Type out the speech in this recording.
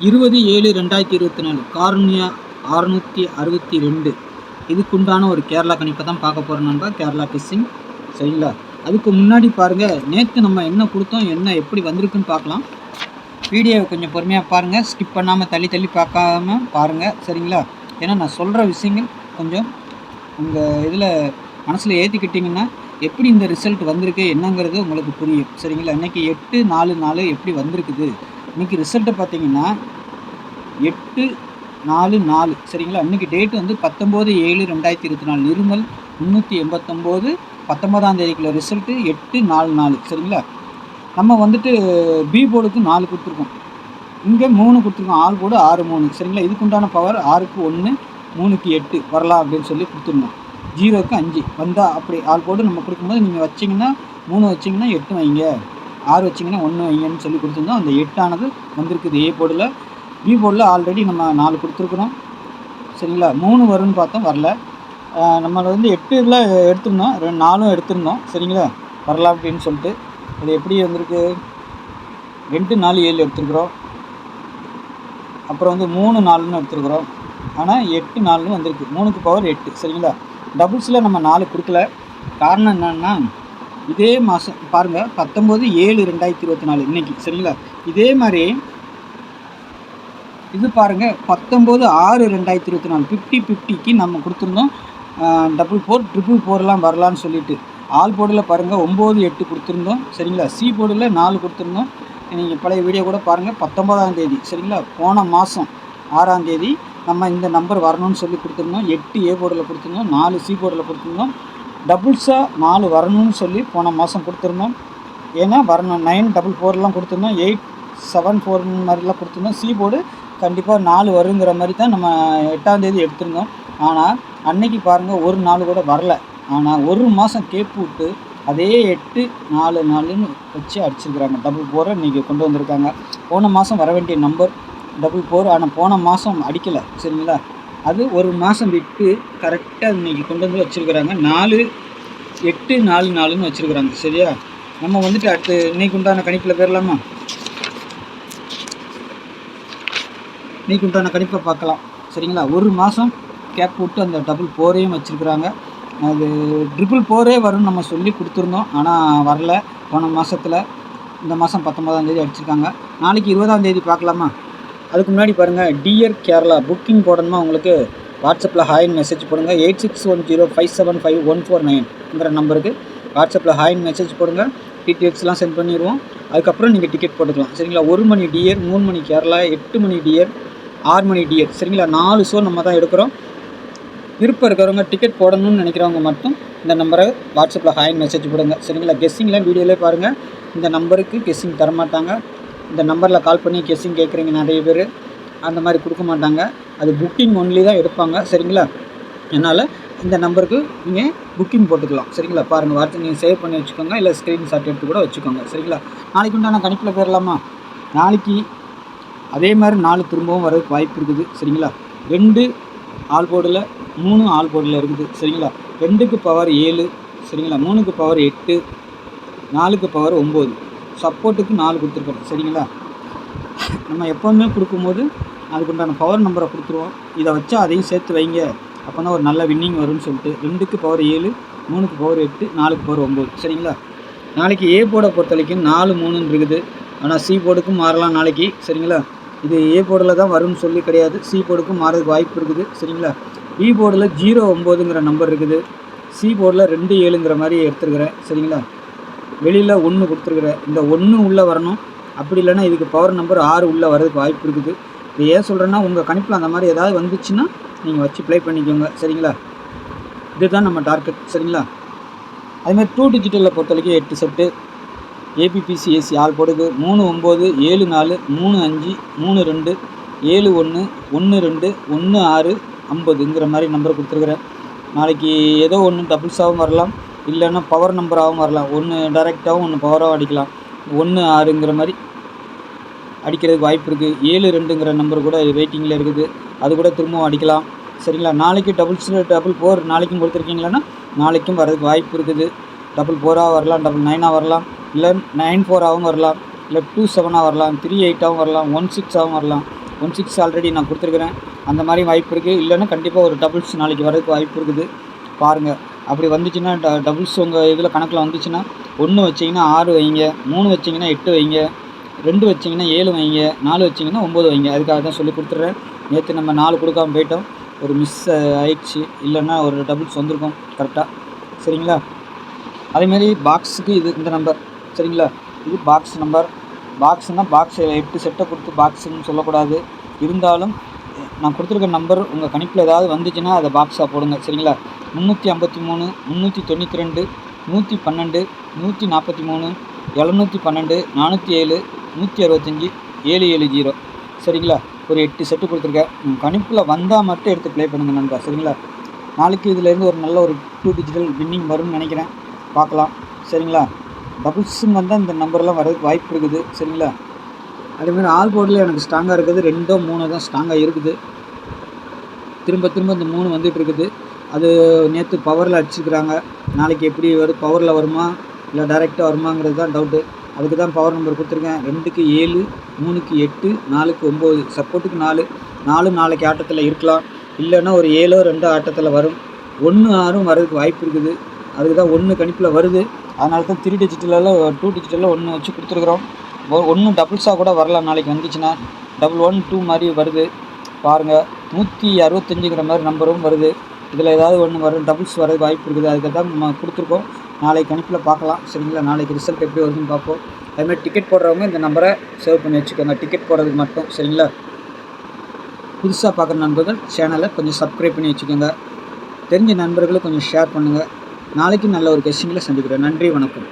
20/7/2024 cornea 662. இதுக்குண்டான ஒரு கேரளா கணிப்பை தான் பார்க்க போகிறோம். நம்ம கேரளா கிஸ்ஸிங் சரிங்களா. அதுக்கு முன்னாடி பாருங்கள், நேற்று நம்ம என்ன கொடுத்தோம், என்ன எப்படி வந்திருக்குன்னு பார்க்கலாம். வீடியோவை கொஞ்சம் பொறுமையாக பாருங்கள், ஸ்கிப் பண்ணாமல் தள்ளி தள்ளி பார்க்காம பாருங்கள் சரிங்களா. ஏன்னா நான் சொல்கிற விஷயங்கள் கொஞ்சம் உங்கள் இதில் மனசில் ஏற்றிக்கிட்டிங்கன்னா எப்படி இந்த ரிசல்ட் வந்திருக்கு என்னங்கிறது உங்களுக்கு புரியும் சரிங்களா. இன்றைக்கி 8/4/4 எப்படி வந்திருக்குது. இன்றைக்கி ரிசல்ட்டை பார்த்தீங்கன்னா 8/4/4 சரிங்களா. இன்றைக்கி டேட்டு வந்து 19/7/2024 நிருமல் 389 19ஆம் தேதிக்குள்ள ரிசல்ட்டு 8/4/4 சரிங்களா. நம்ம வந்துட்டு பி போர்டுக்கு 4 கொடுத்துருக்கோம், இங்கே 3 கொடுத்துருக்கோம். ஆல் போர்டு 6/3 சரிங்களா. இதுக்குண்டான பவர் 6க்கு 1 3க்கு 8 வரலாம் அப்படின்னு சொல்லி கொடுத்துருந்தோம். 0க்கு 5 வந்தால் அப்படி ஆல் போர்டு நம்ம கொடுக்கும்போது நீங்கள் வச்சிங்கன்னா 3 வச்சிங்கன்னா 8 வைங்க, 6 வச்சிங்கன்னா 1 வைங்கன்னு சொல்லி கொடுத்துருந்தோம். அந்த 8ஆனது வந்திருக்குது ஏ போர்டில். பி போர்டில் ஆல்ரெடி நம்ம 4 கொடுத்துருக்குறோம் சரிங்களா. 3 வரும்னு பார்த்தோம், வரல. நம்ம வந்து 8ல் எடுத்திருந்தோம், 4 எடுத்திருந்தோம் சரிங்களா, வரலாம் அப்படின்னு சொல்லிட்டு. அது எப்படி வந்திருக்கு, 2/4/7 எடுத்துருக்குறோம், அப்புறம் வந்து 3/4ன்னு எடுத்துருக்குறோம். ஆனால் 8/4ன்னு வந்திருக்கு, 3க்கு பவர் 8 சரிங்களா. டபுள்ஸில் நம்ம 4 கொடுக்கல. காரணம் என்னென்னா, இதே மாதம் பாருங்கள் 19/7/2024 இன்றைக்கி சரிங்களா. இதே மாதிரி இது பாருங்கள் 19/6/2024 50/50க்கு நம்ம கொடுத்துருந்தோம். 4/4 4/4 வரலான்னு சொல்லிட்டு ஆல் போர்டில் பாருங்கள் 9/8 கொடுத்துருந்தோம் சரிங்களா. சி போர்டில் 4 கொடுத்துருந்தோம். நீங்கள் பழைய வீடியோ கூட பாருங்கள். 19ஆம் தேதி சரிங்களா, போன மாதம் 6ஆம் தேதி நம்ம இந்த நம்பர் வரணும்னு சொல்லி கொடுத்துருந்தோம். 8 ஏ போர்டில் கொடுத்துருந்தோம், 4 சி போர்டில் கொடுத்துருந்தோம். டபுள்ஸாக 4 வரணும்னு சொல்லி போன மாதம் கொடுத்துருந்தோம். ஏன்னா வரணும் 9/4/4லாம் கொடுத்துருந்தோம், 8/7/4 மாதிரிலாம் கொடுத்துருந்தோம். சி போர்டு கண்டிப்பாக 4 வருங்கிற மாதிரி தான் நம்ம 8ஆம் தேதி எடுத்திருந்தோம். ஆனால் அன்னைக்கு பாருங்கள் ஒரு நாள் கூட வரல. ஆனால் ஒரு மாதம் கேப் விட்டு அதே 8/4/4ன்னு வச்சு அடிச்சிருக்கிறாங்க. 4/4 இன்றைக்கி கொண்டு வந்திருக்காங்க. போன மாதம் வர வேண்டிய நம்பர் 4/4, ஆனால் போன மாதம் அடிக்கலை சரிங்களா. அது ஒரு மாதம் விட்டு கரெக்டாக இன்றைக்கி கொண்டு வந்து வச்சுருக்கிறாங்க. 4/8/4/4ன்னு வச்சுருக்குறாங்க சரியா. நம்ம வந்துட்டு அடுத்து இன்றைக்கு உண்டான கணிப்பில் போயிடலாமா. இன்றைக்கு உண்டான கணிப்பை பார்க்கலாம் சரிங்களா. ஒரு மாதம் கேப் விட்டு அந்த 4/4ஐயும் வச்சுருக்குறாங்க. அது 4/4 வரும்னு நம்ம சொல்லி கொடுத்துருந்தோம், ஆனால் வரல போன மாதத்தில். இந்த மாதம் 19ஆம் தேதி அடிச்சிருக்காங்க. நாளைக்கு 20ஆம் தேதி பார்க்கலாமா. அதுக்கு முன்னாடி பாருங்கள், டியர் கேரளா புக்கிங் போடணுமா உங்களுக்கு வாட்ஸ்அப்பில் ஹாய்னு மெசேஜ் போடுங்க. 8610575149ங்கிற நம்பருக்கு வாட்ஸ்அப்பில் ஹாய்னு மெசேஜ் போடுங்க. டீட்டெயில்ஸ்லாம் சென்ட் பண்ணிடுவோம். அதுக்கப்புறம் நீங்கள் டிக்கெட் போட்டுக்கலாம் சரிங்களா. 1 மணி டியர், 3 மணி கேரளா, 8 மணி டியர், 6 மணி டியர் சரிங்களா. 4 ஷோ நம்ம தான் எடுக்கிறோம். விருப்பம் இருக்கிறவங்க டிக்கெட் போடணும்னு நினைக்கிறவங்க மட்டும் இந்த நம்பரை வாட்ஸ்அப்பில் ஹாய்னு மெசேஜ் போடுங்க சரிங்களா. கெஸ்ஸிங்லாம் வீடியோவிலே பாருங்கள். இந்த நம்பருக்கு கெஸ்ஸிங் தரமாட்டாங்க. இந்த நம்பரில் கால் பண்ணி கெஸ்ஸிங் கேட்குறீங்க நிறைய பேர், அந்த மாதிரி கொடுக்க மாட்டாங்க. அது புக்கிங் ஒன்லி தான் எடுப்பாங்க சரிங்களா. அதனால் இந்த நம்பருக்கு நீங்கள் புக்கிங் போட்டுக்கலாம் சரிங்களா. பாருங்கள், வாட்ஸ்அப் நீங்கள் சேவ் பண்ணி வச்சுக்கோங்க, இல்லை ஸ்க்ரீன்ஷாட் எடுத்து கூட வச்சுக்கோங்க சரிங்களா. நாளைக்கு உண்டான கணிப்பில் போயிடலாமா. நாளைக்கு அதே மாதிரி 4 திரும்பவும் வரதுக்கு வாய்ப்பு இருக்குது சரிங்களா. 2 ஆல் போர்டில், 3 ஆல் போர்டில் இருக்குது சரிங்களா. 2க்கு பவர் 7 சரிங்களா, 3க்கு பவர் 8, 4க்கு பவர் 9, சப்போர்ட்டுக்கு 4 கொடுத்துருக்கோம் சரிங்களா. நம்ம எப்போவுமே கொடுக்கும்போது அதுக்குண்டான பவர் நம்பரை கொடுத்துருவோம். இதை வச்சா அதையும் சேர்த்து வைங்க, அப்போ தான் ஒரு நல்ல வின்னிங் வரும்னு சொல்லிட்டு. 2க்கு பவர் 7, 3க்கு பவர் 8, 4க்கு பவர் 9 சரிங்களா. நாளைக்கு ஏ போர்டை பொறுத்த வரைக்கும் 4/3 இருக்குது, ஆனால் சி போர்டுக்கும் மாறலாம் நாளைக்கு சரிங்களா. இது ஏ போர்டில் தான் வரும்னு சொல்லி கிடையாது, சி போர்டுக்கும் மாறதுக்கு வாய்ப்பு இருக்குது சரிங்களா. பி போர்டில் 0/9ங்கிற நம்பர் இருக்குது, சி போர்டில் 2/7ங்கிற மாதிரி எடுத்துருக்கிறேன் சரிங்களா. வெளியில் 1 கொடுத்துருக்குறேன், இந்த 1 உள்ளே வரணும். அப்படி இல்லைன்னா இதுக்கு பவர் நம்பர் 6 உள்ளே வரதுக்கு வாய்ப்பு இருக்குது. இது ஏன் சொல்கிறேன்னா, உங்கள் கணிப்பில் அந்த மாதிரி ஏதாவது வந்துச்சுன்னா நீங்கள் வச்சு ப்ளே பண்ணிக்கோங்க சரிங்களா. இதுதான் நம்ம டார்கெட் சரிங்களா. அதுமாதிரி 2 டிஜிட்டலில் பொறுத்த வரைக்கும் 8 செட்டு ஏபிபிசி ஏசி ஆல் போடுது. 3 9 7 4 3 5 3 2 7 1 1 2 1 6 50ங்கிற மாதிரி நம்பர் கொடுத்துருக்குறேன். நாளைக்கு ஏதோ ஒன்று டபுள்ஸாகவும் வரலாம், இல்லைன்னா பவர் நம்பராகவும் வரலாம். ஒன்று டைரெக்டாகவும் ஒன்று பவராகவும் அடிக்கலாம். 1 6ங்கிற மாதிரி அடிக்கிறதுக்கு வாய்ப்பு இருக்குது. 7 2ங்கிற நம்பர் கூட வெயிட்டிங்கில் இருக்குது, அது கூட திரும்பவும் அடிக்கலாம் சரிங்களா. நாளைக்கு 4 நாளைக்கும் கொடுத்துருக்கீங்களான்னா நாளைக்கும் வரதுக்கு வாய்ப்பு இருக்குது. 4 வரலாம், 9 வரலாம், இல்லை 9 4 வரலாம், இல்லை 2 7 வரலாம், 3 8 வரலாம், 1 6 வரலாம். 16 ஆல்ரெடி நான் கொடுத்துருக்குறேன். அந்த மாதிரி வாய்ப்பு இருக்குது. இல்லைன்னா கண்டிப்பாக ஒரு டபுள்ஸ் நாளைக்கு வரதுக்கு வாய்ப்பு இருக்குது. பாருங்கள். அப்படி வந்துச்சுன்னா டபுள்ஸ் உங்கள் இதில் கணக்கில் வந்துச்சுன்னா 1 வச்சிங்கன்னா 6 வைங்க, 3 வச்சிங்கன்னா 8 வைங்க, 2 வச்சிங்கன்னா 7 வைங்க, 4 வச்சிங்கன்னா 9 வைங்க. அதுக்காக தான் சொல்லி கொடுத்துட்றேன். நேற்று நம்ம 4 கொடுக்காம போயிட்டோம். ஒரு மிஸ் ஆயிடுச்சு. இல்லைன்னா ஒரு டபுள்ஸ் வந்திருக்கும் கரெக்டாக. சரிங்களா? அதேமாரி பாக்ஸுக்கு இது இந்த நம்பர். சரிங்களா? இது பாக்ஸ் நம்பர். பாக்ஸுனால் பாக்ஸ் 8 செட்டை கொடுத்து பாக்ஸுன்னு சொல்லக்கூடாது. இருந்தாலும் நான் கொடுத்துருக்க நம்பர் உங்கள் கணிப்பில் ஏதாவது வந்துச்சுன்னா அதை பாக்ஸாக போடுங்க. சரிங்களா? 353, 392, 112, 143, 712, 407, 165, 770. சரிங்களா? ஒரு 8 செட்டு கொடுத்துருக்கேன். கணிப்பில் வந்தால் மட்டும் எடுத்து ப்ளே பண்ணுங்கள் நண்பா. சரிங்களா? நாளைக்கு இதிலேருந்து ஒரு நல்ல ஒரு 2 டிஜிட்டல் வின்னிங் வரும்னு நினைக்கிறேன். பார்க்கலாம். சரிங்களா? டபுள்ஸுன்னு வந்தால் இந்த நம்பர்லாம் வரதுக்கு வாய்ப்பு இருக்குது. சரிங்களா? அதேமாதிரி ஆல் போர்டில் எனக்கு ஸ்ட்ராங்காக இருக்குது. 2 3 தான் ஸ்ட்ராங்காக இருக்குது. திரும்ப இந்த 3 வந்துட்டு இருக்குது. அது நேற்று பவரில் அடிச்சுக்கிறாங்க. நாளைக்கு எப்படி வரும், பவரில் வருமா இல்லை டைரெக்டாக வருமாங்கிறது தான் டவுட்டு. அதுக்கு தான் பவர் நம்பர் கொடுத்துருக்கேன். 2க்கு 7, 3க்கு 8, 4க்கு 9. சப்போர்ட்டுக்கு 4. 4 நாளைக்கு ஆட்டத்தில் இருக்கலாம். இல்லைன்னா ஒரு 7 2 ஆட்டத்தில் வரும். 1 6 வரதுக்கு வாய்ப்பு இருக்குது. அதுக்கு தான் 1 கணிப்பில் வருது. அதனால தான் 3 டிஜிட்டலில் 2 டிஜிட்டலில் 1 வச்சு கொடுத்துருக்குறோம். 1 டபுள்ஸாக கூட வரலாம் நாளைக்கு வந்துச்சுன்னா. 112 மாதிரி வருது. பாருங்கள். 165ங்கிற மாதிரி நம்பரும் வருது. இதில் ஏதாவது ஒன்று வரும், டபுள்ஸ் வரதுக்கு வாய்ப்பு இருக்குது. அதுக்கு தான் நம்ம கொடுத்துருக்கோம். நாளைக்கு கணிப்பில் பார்க்கலாம். சரிங்களா? நாளைக்கு ரிசல்ட் எப்படி வருதுன்னு பார்ப்போம். அதுமாதிரி டிக்கெட் போடுறவங்க இந்த நம்பரை சேவ் பண்ணி வச்சுக்கோங்க. டிக்கெட் போடுறதுக்கு மட்டும். சரிங்களா? புதுசாக பார்க்குற நண்பர்கள் சேனலை கொஞ்சம் சப்ஸ்கிரைப் பண்ணி வச்சுக்கோங்க. தெரிஞ்ச நண்பர்களும் கொஞ்சம் ஷேர் பண்ணுங்கள். நாளைக்கு நல்ல ஒரு கெஸ்டிங்கில் சந்திக்கிறேன். நன்றி, வணக்கம்.